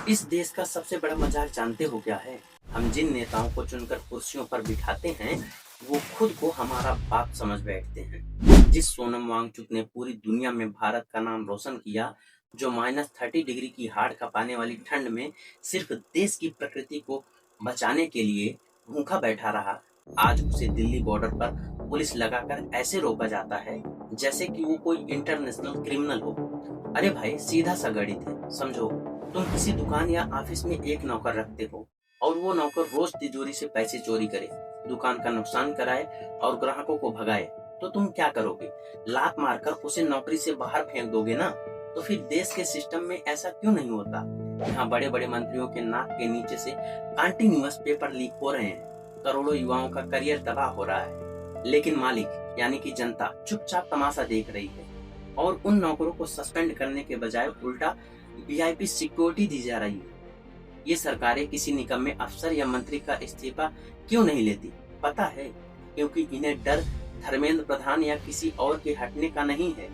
इस देश का सबसे बड़ा मजाक जानते हो क्या है? हम जिन नेताओं को चुनकर कुर्सियों पर बिठाते हैं, वो खुद को हमारा बाप समझ बैठते हैं। जिस सोनम वांगचुक ने पूरी दुनिया में भारत का नाम रोशन किया, जो -30 डिग्री की हाड़ कांपाने वाली ठंड में सिर्फ देश की प्रकृति को बचाने के लिए भूखा बैठा रहा, आज उसे दिल्ली बॉर्डर पर पुलिस लगाकर ऐसे रोका जाता है जैसे कि वो कोई इंटरनेशनल क्रिमिनल हो। अरे भाई, सीधा सा गणित है, समझो। तुम किसी दुकान या ऑफिस में एक नौकर रखते हो और वो नौकर रोज तिजोरी से पैसे चोरी करे, दुकान का नुकसान कराए और ग्राहकों को भगाए, तो तुम क्या करोगे? लात मारकर उसे नौकरी से बाहर फेंक दोगे ना? तो फिर देश के सिस्टम में ऐसा क्यों नहीं होता? यहाँ बड़े बड़े मंत्रियों के नाक के नीचे से कंटिन्यूअस पेपर लीक हो रहे हैं, करोड़ों युवाओं का करियर तबाह हो रहा है, लेकिन मालिक यानी कि जनता चुपचाप तमाशा देख रही है और उन नौकरों को सस्पेंड करने के बजाय उल्टा वीआईपी सिक्योरिटी दी जा रही है। ये सरकारें किसी निकम्मे अफसर या मंत्री का इस्तीफा क्यों नहीं लेती? पता है, क्योंकि इन्हें डर धर्मेंद्र प्रधान या किसी और के हटने का नहीं है।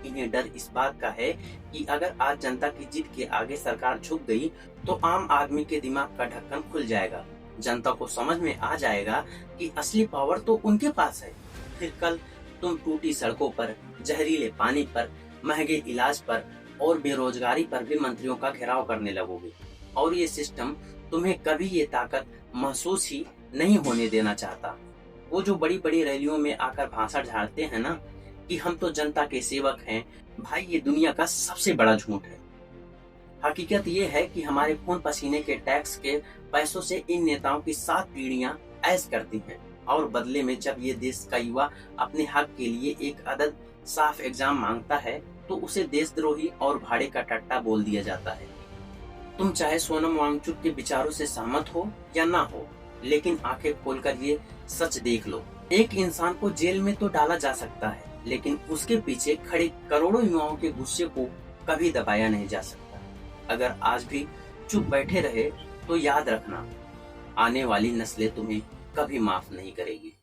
इन्हें डर इस बात का है कि अगर आज जनता की जिद के आगे सरकार झुक गई तो आम आदमी के दिमाग का ढक्कन खुल जाएगा। जनता को समझ में आ जाएगा कि असली पावर तो उनके पास है। फिर कल तुम टूटी सड़कों पर, जहरीले पानी पर, महंगे इलाज पर और बेरोजगारी पर भी मंत्रियों का घेराव करने लगोगे और ये सिस्टम तुम्हें कभी ये ताकत महसूस ही नहीं होने देना चाहता। वो जो बड़ी बड़ी रैलियों में आकर भाषण झाड़ते हैं ना कि हम तो जनता के सेवक हैं, भाई ये दुनिया का सबसे बड़ा झूठ है। हकीकत ये है कि हमारे खून पसीने के टैक्स के पैसों से इन नेताओं की 7 पीढ़ियां ऐश करती हैं और बदले में जब ये देश का युवा अपने हक के लिए एक अदद साफ एग्जाम मांगता है तो उसे देशद्रोही और भाड़े का टट्टा बोल दिया जाता है। तुम चाहे सोनम वांगचुक के विचारों से सहमत हो या ना हो, लेकिन आंखें खोलकर ये सच देख लो, एक इंसान को जेल में तो डाला जा सकता है, लेकिन उसके पीछे खड़े करोड़ों युवाओं के गुस्से को कभी दबाया नहीं जा सकता। अगर आज भी चुप बैठे रहे तो याद रखना, आने वाली नस्लें तुम्हें कभी माफ नहीं करेगी।